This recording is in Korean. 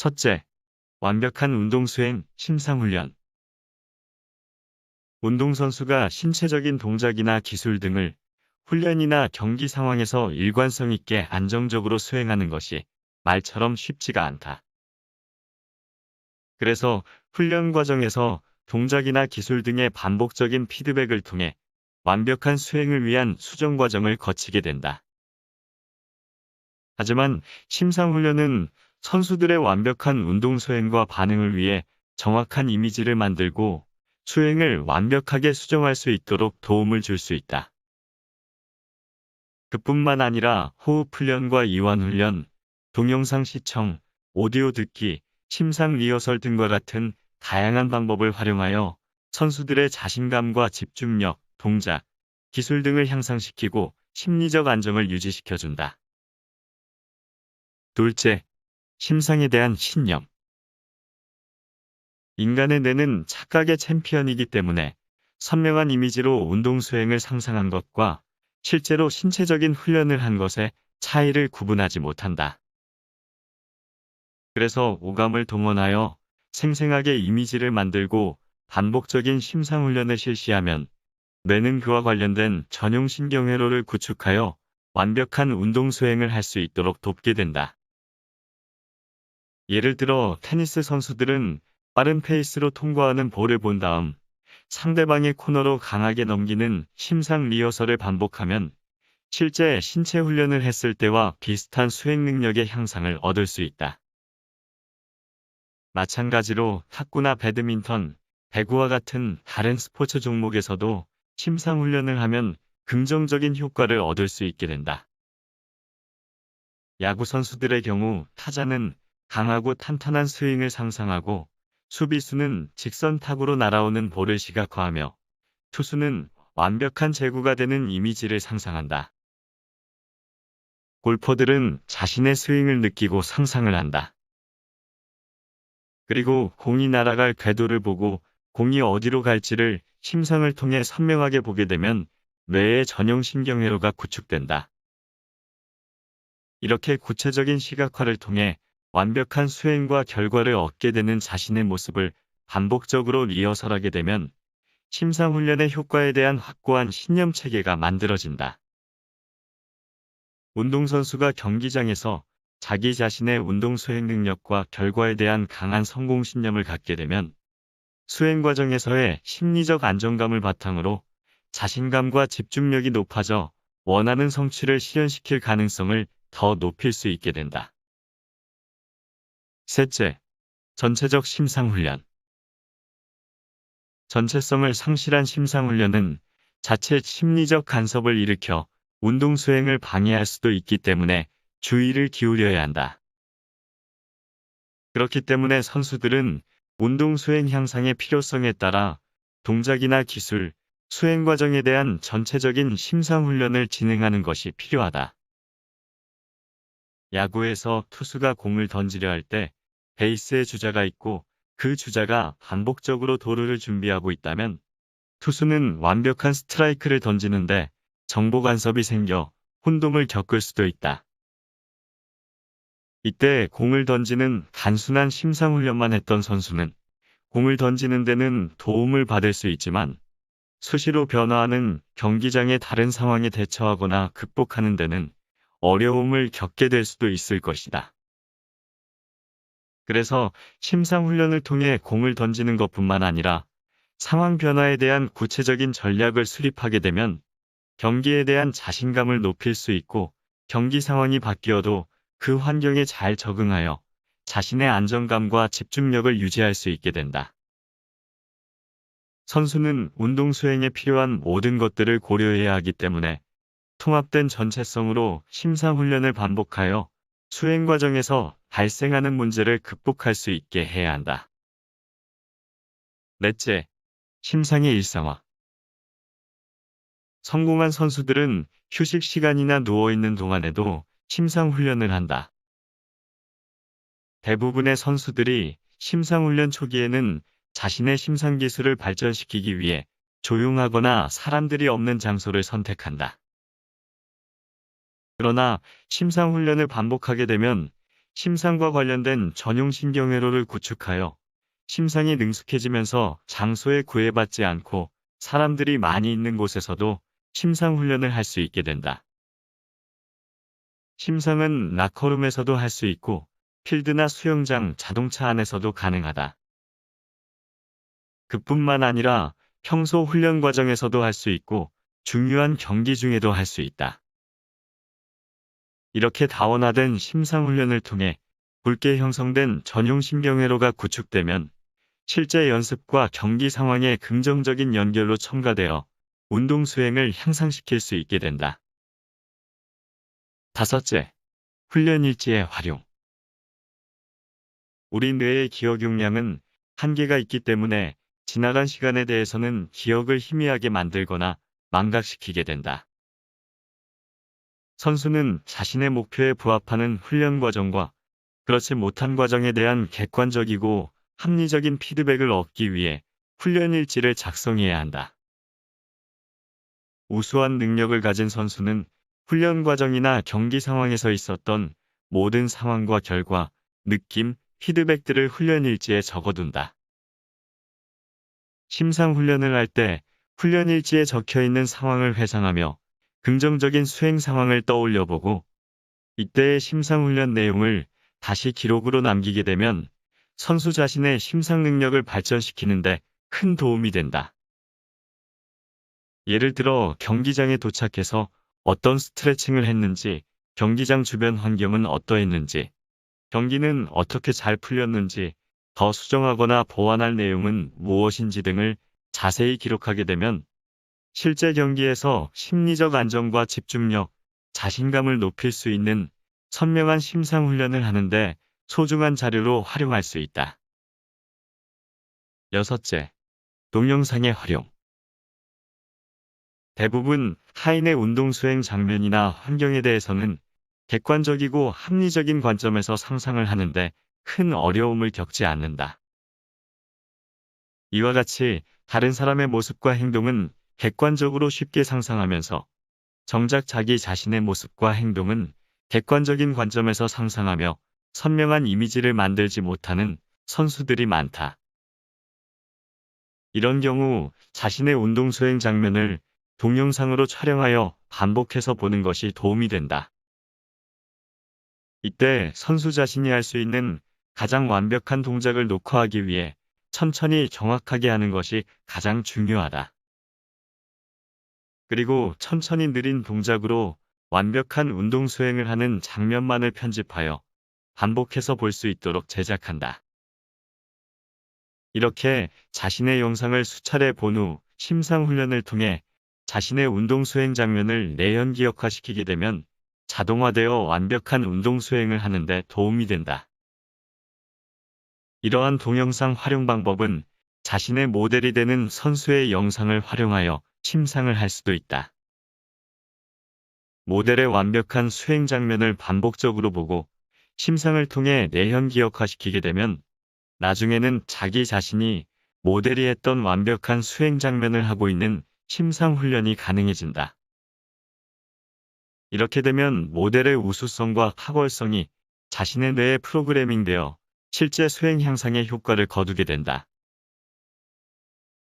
첫째, 완벽한 운동 수행, 심상훈련. 운동선수가 신체적인 동작이나 기술 등을 훈련이나 경기 상황에서 일관성 있게 안정적으로 수행하는 것이 말처럼 쉽지가 않다. 그래서 훈련 과정에서 동작이나 기술 등의 반복적인 피드백을 통해 완벽한 수행을 위한 수정 과정을 거치게 된다. 하지만 심상훈련은 선수들의 완벽한 운동 수행과 반응을 위해 정확한 이미지를 만들고 수행을 완벽하게 수정할 수 있도록 도움을 줄 수 있다. 그뿐만 아니라 호흡 훈련과 이완 훈련, 동영상 시청, 오디오 듣기, 심상 리허설 등과 같은 다양한 방법을 활용하여 선수들의 자신감과 집중력, 동작, 기술 등을 향상시키고 심리적 안정을 유지시켜준다. 둘째, 심상에 대한 신념. 인간의 뇌는 착각의 챔피언이기 때문에 선명한 이미지로 운동 수행을 상상한 것과 실제로 신체적인 훈련을 한 것의 차이를 구분하지 못한다. 그래서 오감을 동원하여 생생하게 이미지를 만들고 반복적인 심상훈련을 실시하면 뇌는 그와 관련된 전용 신경회로를 구축하여 완벽한 운동 수행을 할 수 있도록 돕게 된다. 예를 들어 테니스 선수들은 빠른 페이스로 통과하는 볼을 본 다음 상대방의 코너로 강하게 넘기는 심상 리허설을 반복하면 실제 신체 훈련을 했을 때와 비슷한 수행 능력의 향상을 얻을 수 있다. 마찬가지로 탁구나 배드민턴, 배구와 같은 다른 스포츠 종목에서도 심상 훈련을 하면 긍정적인 효과를 얻을 수 있게 된다. 야구 선수들의 경우 타자는 강하고 탄탄한 스윙을 상상하고 수비수는 직선 타구로 날아오는 볼을 시각화하며 투수는 완벽한 제구가 되는 이미지를 상상한다. 골퍼들은 자신의 스윙을 느끼고 상상을 한다. 그리고 공이 날아갈 궤도를 보고 공이 어디로 갈지를 심상을 통해 선명하게 보게 되면 뇌의 전용 신경회로가 구축된다. 이렇게 구체적인 시각화를 통해 완벽한 수행과 결과를 얻게 되는 자신의 모습을 반복적으로 리허설하게 되면 심상훈련의 효과에 대한 확고한 신념 체계가 만들어진다. 운동선수가 경기장에서 자기 자신의 운동 수행 능력과 결과에 대한 강한 성공신념을 갖게 되면 수행 과정에서의 심리적 안정감을 바탕으로 자신감과 집중력이 높아져 원하는 성취를 실현시킬 가능성을 더 높일 수 있게 된다. 셋째, 전체적 심상훈련. 전체성을 상실한 심상훈련은 자체 심리적 간섭을 일으켜 운동 수행을 방해할 수도 있기 때문에 주의를 기울여야 한다. 그렇기 때문에 선수들은 운동 수행 향상의 필요성에 따라 동작이나 기술, 수행 과정에 대한 전체적인 심상훈련을 진행하는 것이 필요하다. 야구에서 투수가 공을 던지려 할 때 베이스에 주자가 있고 그 주자가 반복적으로 도루를 준비하고 있다면 투수는 완벽한 스트라이크를 던지는데 정보 간섭이 생겨 혼동을 겪을 수도 있다. 이때 공을 던지는 단순한 심상훈련만 했던 선수는 공을 던지는 데는 도움을 받을 수 있지만 수시로 변화하는 경기장의 다른 상황에 대처하거나 극복하는 데는 어려움을 겪게 될 수도 있을 것이다. 그래서 심상훈련을 통해 공을 던지는 것뿐만 아니라 상황 변화에 대한 구체적인 전략을 수립하게 되면 경기에 대한 자신감을 높일 수 있고 경기 상황이 바뀌어도 그 환경에 잘 적응하여 자신의 안정감과 집중력을 유지할 수 있게 된다. 선수는 운동 수행에 필요한 모든 것들을 고려해야 하기 때문에 통합된 전체성으로 심사훈련을 반복하여 수행 과정에서 발생하는 문제를 극복할 수 있게 해야 한다. 넷째, 심상의 일상화. 성공한 선수들은 휴식 시간이나 누워있는 동안에도 심상훈련을 한다. 대부분의 선수들이 심상훈련 초기에는 자신의 심상 기술을 발전시키기 위해 조용하거나 사람들이 없는 장소를 선택한다. 그러나 심상훈련을 반복하게 되면 심상과 관련된 전용 신경회로를 구축하여 심상이 능숙해지면서 장소에 구애받지 않고 사람들이 많이 있는 곳에서도 심상 훈련을 할 수 있게 된다. 심상은 라커룸에서도 할 수 있고 필드나 수영장, 자동차 안에서도 가능하다. 그뿐만 아니라 평소 훈련 과정에서도 할 수 있고 중요한 경기 중에도 할 수 있다. 이렇게 다원화된 심상 훈련을 통해 굵게 형성된 전용 신경회로가 구축되면 실제 연습과 경기 상황의 긍정적인 연결로 첨가되어 운동 수행을 향상시킬 수 있게 된다. 다섯째, 훈련 일지의 활용. 우리 뇌의 기억 용량은 한계가 있기 때문에 지나간 시간에 대해서는 기억을 희미하게 만들거나 망각시키게 된다. 선수는 자신의 목표에 부합하는 훈련 과정과 그렇지 못한 과정에 대한 객관적이고 합리적인 피드백을 얻기 위해 훈련 일지를 작성해야 한다. 우수한 능력을 가진 선수는 훈련 과정이나 경기 상황에서 있었던 모든 상황과 결과, 느낌, 피드백들을 훈련 일지에 적어둔다. 심상 훈련을 할 때 훈련 일지에 적혀 있는 상황을 회상하며 긍정적인 수행 상황을 떠올려보고 이때의 심상 훈련 내용을 다시 기록으로 남기게 되면 선수 자신의 심상 능력을 발전시키는데 큰 도움이 된다. 예를 들어 경기장에 도착해서 어떤 스트레칭을 했는지, 경기장 주변 환경은 어떠했는지, 경기는 어떻게 잘 풀렸는지, 더 수정하거나 보완할 내용은 무엇인지 등을 자세히 기록하게 되면 실제 경기에서 심리적 안정과 집중력, 자신감을 높일 수 있는 선명한 심상 훈련을 하는데 소중한 자료로 활용할 수 있다. 여섯째, 동영상의 활용. 대부분 타인의 운동 수행 장면이나 환경에 대해서는 객관적이고 합리적인 관점에서 상상을 하는데 큰 어려움을 겪지 않는다. 이와 같이 다른 사람의 모습과 행동은 객관적으로 쉽게 상상하면서 정작 자기 자신의 모습과 행동은 객관적인 관점에서 상상하며 선명한 이미지를 만들지 못하는 선수들이 많다. 이런 경우 자신의 운동 수행 장면을 동영상으로 촬영하여 반복해서 보는 것이 도움이 된다. 이때 선수 자신이 할 수 있는 가장 완벽한 동작을 녹화하기 위해 천천히 정확하게 하는 것이 가장 중요하다. 그리고 천천히 느린 동작으로 완벽한 운동 수행을 하는 장면만을 편집하여 반복해서 볼 수 있도록 제작한다. 이렇게 자신의 영상을 수차례 본 후 심상 훈련을 통해 자신의 운동 수행 장면을 내연 기억화시키게 되면 자동화되어 완벽한 운동 수행을 하는 데 도움이 된다. 이러한 동영상 활용 방법은 자신의 모델이 되는 선수의 영상을 활용하여 심상을 할 수도 있다. 모델의 완벽한 수행 장면을 반복적으로 보고 심상을 통해 내연 기억화시키게 되면 나중에는 자기 자신이 모델이 했던 완벽한 수행 장면을 하고 있는 심상 훈련이 가능해진다. 이렇게 되면 모델의 우수성과 탁월성이 자신의 뇌에 프로그래밍되어 실제 수행 향상에 효과를 거두게 된다.